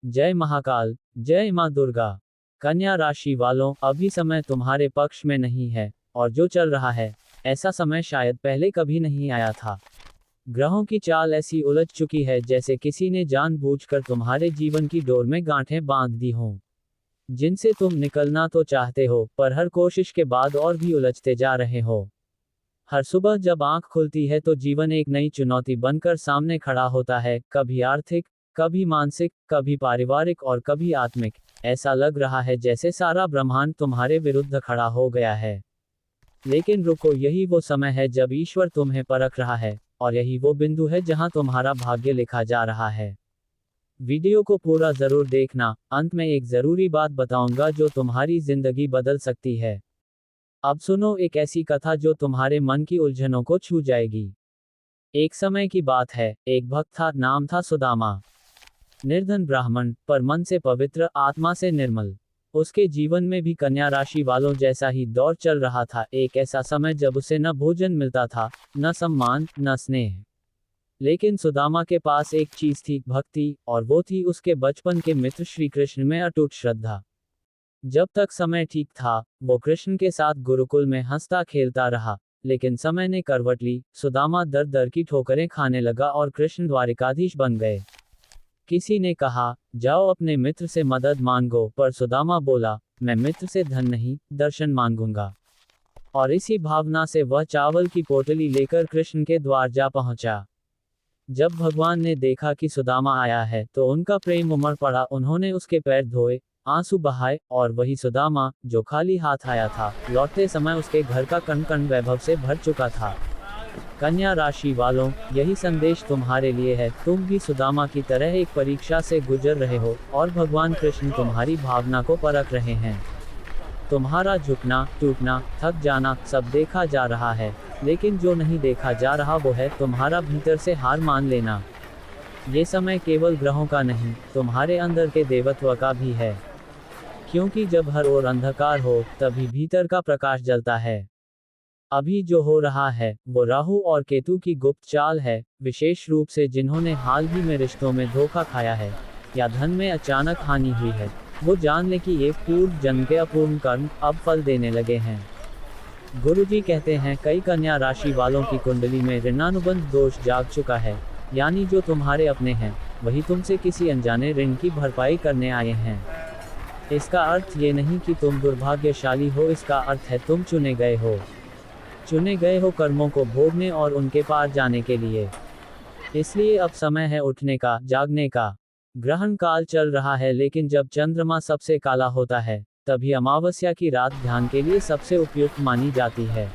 जय महाकाल, जय माँ दुर्गा। कन्या राशि वालों, अभी समय तुम्हारे पक्ष में नहीं है, और जो चल रहा है, ऐसा समय शायद पहले कभी नहीं आया था। ग्रहों की चाल ऐसी उलझ चुकी है जैसे किसी ने जानबूझकर तुम्हारे जीवन की डोर में गांठें बांध दी हों, जिनसे तुम निकलना तो चाहते हो, पर हर कोशिश के बाद और भी उलझते जा रहे हो। हर सुबह जब आंख खुलती है तो जीवन एक नई चुनौती बनकर सामने खड़ा होता है, कभी आर्थिक, कभी मानसिक, कभी पारिवारिक और कभी आत्मिक। ऐसा लग रहा है जैसे सारा ब्रह्मांड तुम्हारे विरुद्ध खड़ा हो गया है। लेकिन रुको, यही वो समय है जब ईश्वर तुम्हें परख रहा है, और यही वो बिंदु है जहां तुम्हारा भाग्य लिखा जा रहा है। वीडियो को पूरा जरूर देखना, अंत में एक जरूरी बात बताऊंगा जो तुम्हारी जिंदगी बदल सकती है। अब सुनो एक ऐसी कथा जो तुम्हारे मन की उलझनों को छू जाएगी। एक समय की बात है, एक भक्त था, नाम था सुदामा। निर्धन ब्राह्मण, पर मन से पवित्र, आत्मा से निर्मल। उसके जीवन में भी कन्या राशि वालों जैसा ही दौर चल रहा था। एक ऐसा समय जब उसे न भोजन मिलता था, न सम्मान, न स्नेह। लेकिन सुदामा के पास एक चीज थी, भक्ति, और वो थी उसके बचपन के मित्र श्री कृष्ण में अटूट श्रद्धा। जब तक समय ठीक था, वो कृष्ण के साथ गुरुकुल में हंसता खेलता रहा। लेकिन समय ने करवट ली, सुदामा दर दर की ठोकरें खाने लगा और कृष्ण द्वारिकाधीश बन गए। किसी ने कहा, जाओ अपने मित्र से मदद मांगो, पर सुदामा बोला, मैं मित्र से धन नहीं, दर्शन मांगूंगा। और इसी भावना से वह चावल की पोटली लेकर कृष्ण के द्वार जा पहुंचा। जब भगवान ने देखा कि सुदामा आया है तो उनका प्रेम उमड़ पड़ा। उन्होंने उसके पैर धोए, आंसू बहाए, और वही सुदामा, जो खाली हाथ आया था, लौटते समय उसके घर का कण कण वैभव से भर चुका था। कन्या राशि वालों, यही संदेश तुम्हारे लिए है। तुम भी सुदामा की तरह एक परीक्षा से गुजर रहे हो, और भगवान कृष्ण तुम्हारी भावना को परख रहे हैं। तुम्हारा झुकना, टूटना, थक जाना, सब देखा जा रहा है, लेकिन जो नहीं देखा जा रहा वो है तुम्हारा भीतर से हार मान लेना। ये समय केवल ग्रहों का नहीं, तुम्हारे अंदर के देवत्व का भी है। क्योंकि जब हर ओर अंधकार हो, तभी भीतर का प्रकाश जलता है। अभी जो हो रहा है, वो राहु और केतु की गुप्त चाल है, विशेष रूप से जिन्होंने हाल ही में रिश्तों में धोखा खाया है, या धन में अचानक हानि हुई है, वो जान ले कि ये पूर्व जन्म के अपूर्ण कर्म अब फल देने लगे हैं। गुरुजी कहते हैं, कई कन्या राशि वालों की कुंडली में ऋणानुबंध दोष जाग चुका है, यानी जो तुम्हारे अपने हैं, वही तुमसे किसी अनजाने ऋण की भरपाई करने आए हैं। इसका अर्थ ये नहीं कि तुम दुर्भाग्यशाली हो, इसका अर्थ है तुम चुने गए हो। चुने गए हो कर्मों को भोगने और उनके पार जाने के लिए। इसलिए अब समय है उठने का, जागने का। ग्रहण काल चल रहा है, लेकिन जब चंद्रमा सबसे काला होता है, तभी अमावस्या की रात ध्यान के लिए सबसे उपयुक्त मानी जाती है।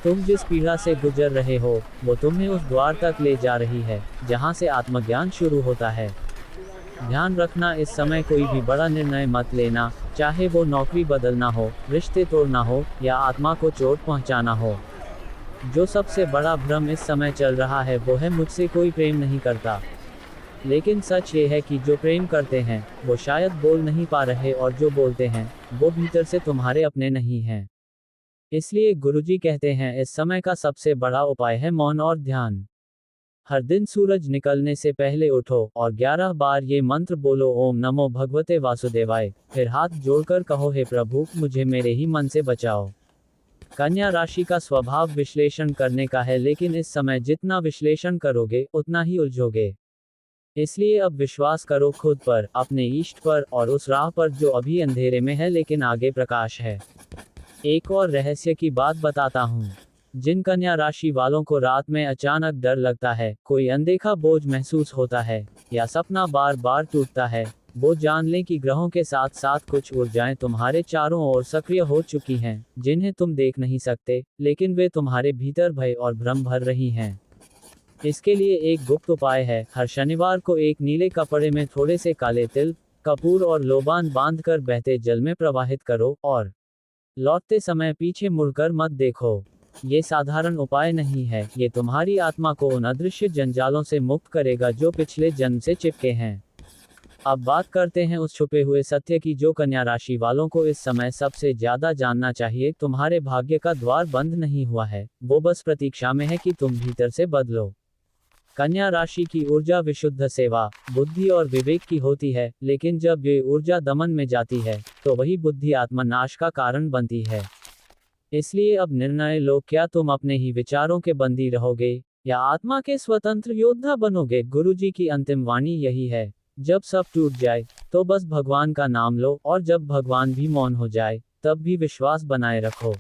तुम जिस पीड़ा से गुजर रहे हो, वो तुम्हें उस द्वार तक ले जा रही है, जहां से आत्मज्ञान शुरू होता है। ध्यान रखना, इस समय कोई भी बड़ा निर्णय मत लेना, चाहे वो नौकरी बदलना हो, रिश्ते तोड़ना हो, या आत्मा को चोट पहुंचाना हो। जो सबसे बड़ा भ्रम इस समय चल रहा है वो है, मुझसे कोई प्रेम नहीं करता। लेकिन सच ये है कि जो प्रेम करते हैं, वो शायद बोल नहीं पा रहे, और जो बोलते हैं, वो भीतर से तुम्हारे अपने नहीं हैं। इसलिए गुरुजी कहते हैं, इस समय का सबसे बड़ा उपाय है मौन और ध्यान। हर दिन सूरज निकलने से पहले उठो और 11 बार ये मंत्र बोलो, ओम नमो भगवते वासुदेवाय। फिर हाथ जोड़कर कहो, हे प्रभु, मुझे मेरे ही मन से बचाओ। कन्या राशि का स्वभाव विश्लेषण करने का है, लेकिन इस समय जितना विश्लेषण करोगे उतना ही उलझोगे। इसलिए अब विश्वास करो खुद पर, अपने इष्ट पर, और उस राह पर जो अभी अंधेरे में है लेकिन आगे प्रकाश है। एक और रहस्य की बात बताता हूँ। जिन कन्या राशि वालों को रात में अचानक डर लगता है, कोई अनदेखा बोझ महसूस होता है, या सपना बार बार टूटता है, वो जान लें कि ग्रहों के साथ साथ कुछ ऊर्जाएं तुम्हारे चारों ओर सक्रिय हो चुकी हैं, जिन्हें तुम देख नहीं सकते, लेकिन वे तुम्हारे भीतर भय और भ्रम भर रही हैं। इसके लिए एक गुप्त उपाय है। हर शनिवार को एक नीले कपड़े में थोड़े से काले तिल, कपूर और लोबान बांधकर बहते जल में प्रवाहित करो, और लौटते समय पीछे मुड़कर मत देखो। ये साधारण उपाय नहीं है, ये तुम्हारी आत्मा को उन अदृश्य जंजालों से मुक्त करेगा जो पिछले जन्म से चिपके हैं। अब बात करते हैं उस छुपे हुए सत्य की जो कन्या राशि वालों को इस समय सबसे ज्यादा जानना चाहिए। तुम्हारे भाग्य का द्वार बंद नहीं हुआ है, वो बस प्रतीक्षा में है कि तुम भीतर से बदलो। कन्या राशि की ऊर्जा विशुद्ध सेवा, बुद्धि और विवेक की होती है, लेकिन जब ये ऊर्जा दमन में जाती है, तो वही बुद्धि आत्मनाश का कारण बनती है। इसलिए अब निर्णय लो, क्या तुम अपने ही विचारों के बंदी रहोगे या आत्मा के स्वतंत्र योद्धा बनोगे। गुरुजी की अंतिम वाणी यही है, जब सब टूट जाए तो बस भगवान का नाम लो, और जब भगवान भी मौन हो जाए तब भी विश्वास बनाए रखो,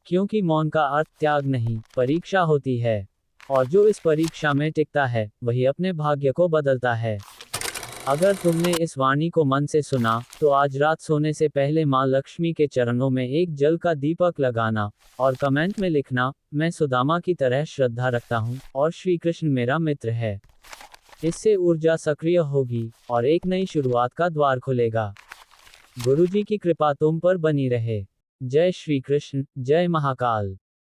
क्योंकि मौन का अर्थ त्याग नहीं, परीक्षा होती है, और जो इस परीक्षा में टिकता है वही अपने भाग्य को बदलता है। अगर तुमने इस वाणी को मन से सुना, तो आज रात सोने से पहले माँ लक्ष्मी के चरणों में एक जल का दीपक लगाना और कमेंट में लिखना, मैं सुदामा की तरह श्रद्धा रखता हूँ और श्री कृष्ण मेरा मित्र है। इससे ऊर्जा सक्रिय होगी और एक नई शुरुआत का द्वार खुलेगा। गुरुजी की कृपा तुम पर बनी रहे। जय श्री कृष्ण, जय महाकाल।